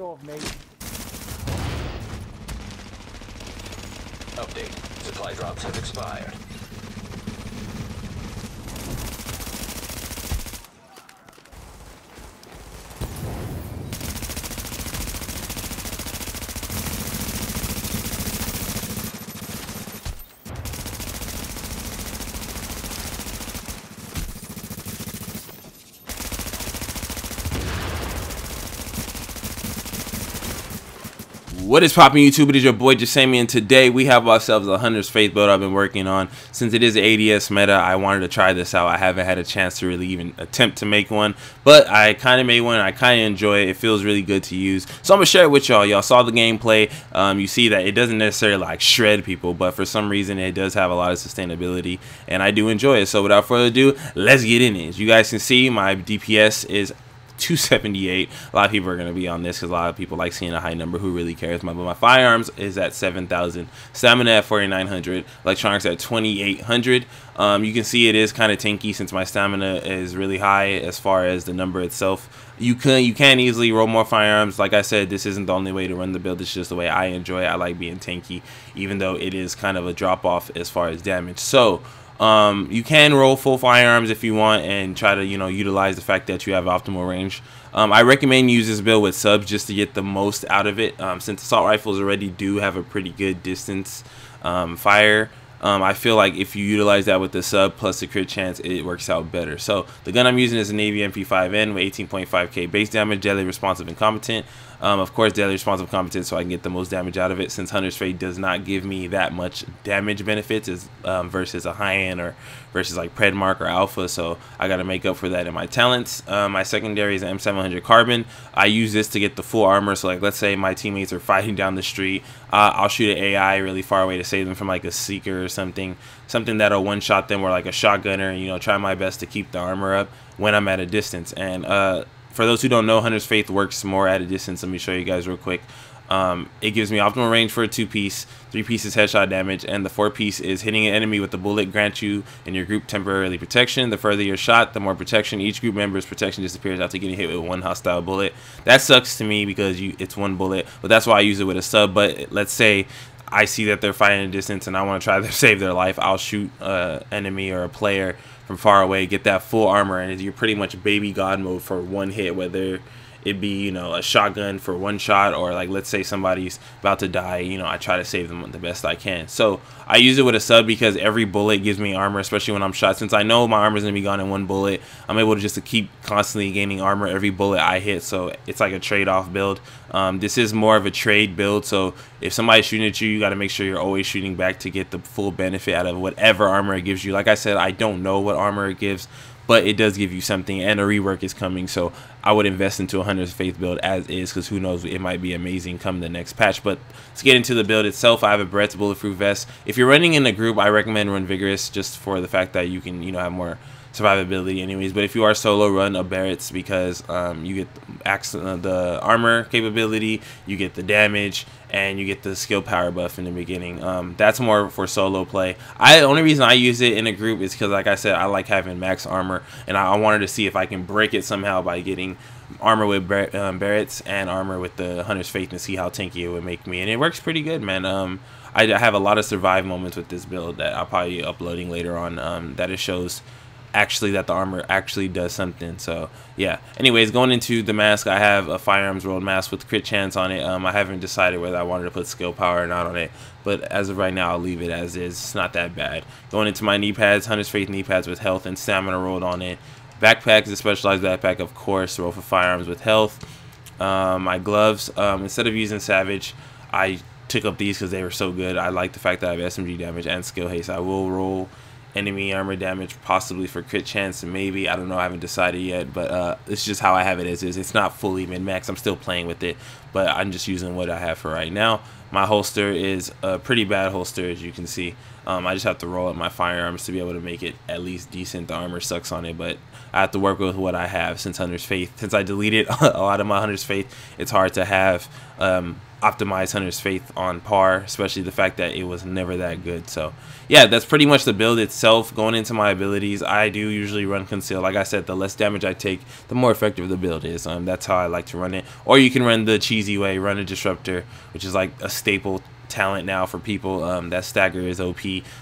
off, mate. Update. Supply drops have expired. What is popping, YouTube? It is your boy Jesimein, and today we have ourselves a Hunter's Faith build I've been working on. Since it is an ADS meta, I wanted to try this out. I haven't had a chance to really even attempt to make one, but I kind of made one. I kind of enjoy it. It feels really good to use, so I'm gonna share it with y'all. Y'all saw the gameplay. You see that it doesn't necessarily like shred people, but for some reason it does have a lot of sustainability, and I do enjoy it. So without further ado, let's get in it. As you guys can see, my DPS is 278. A lot of people are going to be on this because a lot of people like seeing a high number. Who really cares? But my firearms is at 7,000, stamina at 4,900, electronics at 2,800. You can see it is kind of tanky since my stamina is really high as far as the number itself. You can easily roll more firearms. Like I said, this isn't the only way to run the build. It's just the way I enjoy it. I like being tanky, even though it is kind of a drop off as far as damage. So you can roll full firearms if you want and try to, utilize the fact that you have optimal range. I recommend you use this build with subs just to get the most out of it. Since assault rifles already do have a pretty good distance fire, I feel like if you utilize that with the sub plus the crit chance, it works out better. So the gun I'm using is a Navy MP5N with 18.5k base damage, deadly, responsive, and competent. Of course, deadly, responsive, competent, so I can get the most damage out of it, since Hunter's Fate does not give me that much damage benefits as versus a high-end or versus like Predmark or Alpha, so I got to make up for that in my talents. My secondary is an M700 Carbon. I use this to get the full armor, so like let's say my teammates are fighting down the street, I'll shoot an AI really far away to save them from like a Seeker or something that'll one-shot them, or like a shotgunner, and try my best to keep the armor up when I'm at a distance. And for those who don't know, Hunter's Faith works more at a distance. Let me show you guys real quick. It gives me optimal range for a 2-piece, 3-piece is headshot damage, and the 4-piece is hitting an enemy with the bullet grants you and your group temporarily protection. The further you're shot, the more protection. Each group member's protection disappears after getting hit with one hostile bullet. That sucks to me because it's one bullet, but that's why I use it with a sub. But let's say I see that they're fighting a distance and I want to try to save their life, I'll shoot an enemy or a player from far away, get that full armor, and you're pretty much baby god mode for one hit, whether it be a shotgun for one shot, or like let's say somebody's about to die, I try to save them the best I can. So I use it with a sub because every bullet gives me armor, especially when I'm shot. Since I know my armor is gonna be gone in one bullet, I'm able to just keep constantly gaining armor every bullet I hit. So it's like a trade-off build. This is more of a trade build, so if somebody's shooting at you, you got to make sure you're always shooting back to get the full benefit out of whatever armor it gives you. Like I said, I don't know what armor it gives, but it does give you something, and a rework is coming, so I would invest into a Hunter's Faith build as is, because who knows, it might be amazing come the next patch. But let's get into the build itself. I have a Brett's bulletproof vest. If you're running in a group, I recommend run Vigorous, just for the fact that you can have more survivability anyways. But if you are solo, run a Barrett's, because you get the armor capability, you get the damage, and you get the skill power buff in the beginning. That's more for solo play. The only reason I use it in a group is because, like I said, I like having max armor, and I wanted to see if I can break it somehow by getting armor with Barrett's and armor with the Hunter's Faith, and see how tanky it would make me. And it works pretty good, man. I have a lot of survive moments with this build that I'll probably be uploading later on, that it shows actually that the armor actually does something. So yeah, anyways, going into the mask, I have a firearms rolled mask with crit chance on it. I haven't decided whether I wanted to put skill power or not on it, but as of right now, I'll leave it as is. It's not that bad. Going into my knee pads, Hunter's Faith knee pads with health and stamina rolled on it. Backpack is a specialized backpack, of course, roll for firearms with health. My gloves, instead of using Savage, I took up these because they were so good. I like the fact that I have SMG damage and skill haste. I will roll enemy armor damage, possibly for crit chance, maybe, I don't know, I haven't decided yet, but it's just how I have it as is. It's not fully min-max, I'm still playing with it, but I'm just using what I have for right now. My holster is a pretty bad holster, as you can see. I just have to roll up my firearms to be able to make it at least decent. The armor sucks on it, but I have to work with what I have since Hunter's Faith. Since I deleted a lot of my Hunter's Faith, it's hard to have optimize Hunter's Faith on par, especially the fact that it was never that good. So yeah, that's pretty much the build itself. Going into my abilities, I do usually run Conceal. Like I said, the less damage I take, the more effective the build is. That's how I like to run it. Or you can run the cheesy way, run a Disruptor, which is like a staple talent now for people. That stagger is OP,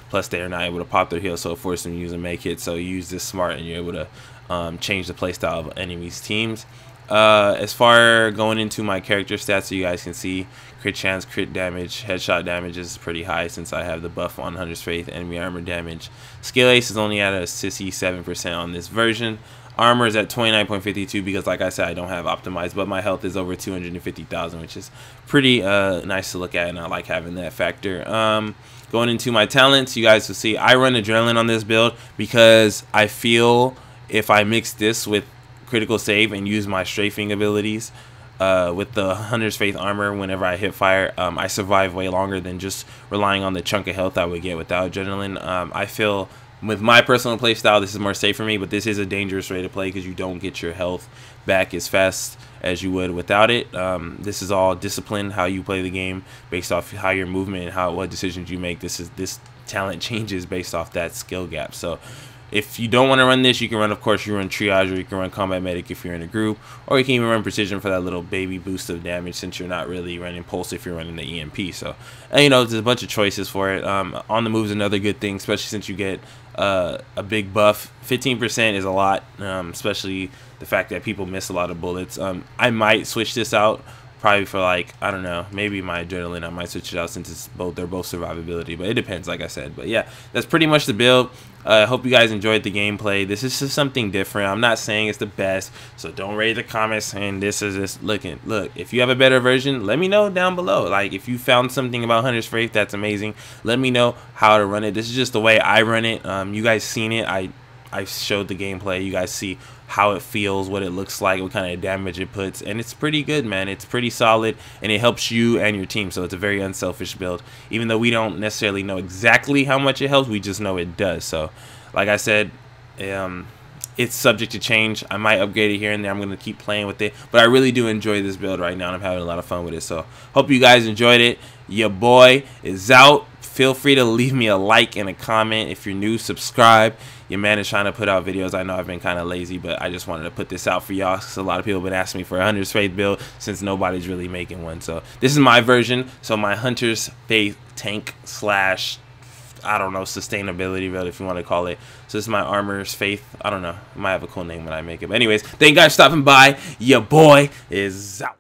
plus they're not able to pop their heal, so it forces them to use a make hit. So you use this smart and you're able to change the playstyle of enemies' teams. As far going into my character stats, so you guys can see, crit chance, crit damage, headshot damage is pretty high since I have the buff on Hunter's Faith. Enemy armor damage, skill ace is only at a sissy 7% on this version. Armor is at 29.52 because, like I said, I don't have optimized, but my health is over 250,000, which is pretty nice to look at, and I like having that factor. Going into my talents, you guys will see I run Adrenaline on this build because I feel if I mix this with critical save and use my strafing abilities with the Hunter's Faith armor whenever I hit fire, I survive way longer than just relying on the chunk of health I would get without Adrenaline. I feel with my personal play style, this is more safe for me, but this is a dangerous way to play because you don't get your health back as fast as you would without it. This is all discipline, how you play the game based off how your movement and what decisions you make. This talent changes based off that skill gap. So if you don't want to run this, you can run, of course, you run Triage, or you can run Combat Medic if you're in a group, or you can even run Precision for that little baby boost of damage since you're not really running Pulse if you're running the EMP. So, and, you know, there's a bunch of choices for it. On the move is another good thing, especially since you get a big buff. 15% is a lot, especially the fact that people miss a lot of bullets. I might switch this out probably for, like, I don't know, maybe my Adrenaline, I might switch it out since they're both survivability, but it depends, like I said. But yeah, that's pretty much the build. I hope you guys enjoyed the gameplay. This is just something different. I'm not saying it's the best, so don't rate the comments saying this is just look, if you have a better version, let me know down below. Like, if you found something about Hunter's Faith that's amazing, let me know how to run it. This is just the way I run it. You guys seen it. I showed the gameplay. You guys see how it feels, what it looks like, what kind of damage it puts, and it's pretty good, man. It's pretty solid, and it helps you and your team, so it's a very unselfish build. Even though we don't necessarily know exactly how much it helps, we just know it does. So, like I said, it's subject to change. I might upgrade it here and there. I'm going to keep playing with it, but I really do enjoy this build right now, and I'm having a lot of fun with it. So, hope you guys enjoyed it. Your boy is out. Feel free to leave me a like and a comment. If you're new, subscribe. Your man is trying to put out videos. I know I've been kind of lazy, but I just wanted to put this out for y'all because a lot of people have been asking me for a Hunter's Faith build since nobody's really making one. So this is my version. So my Hunter's Faith tank slash, I don't know, sustainability build, if you want to call it. So this is my Armor's Faith. I don't know. I might have a cool name when I make it. But anyways, thank you guys for stopping by. Your boy is out.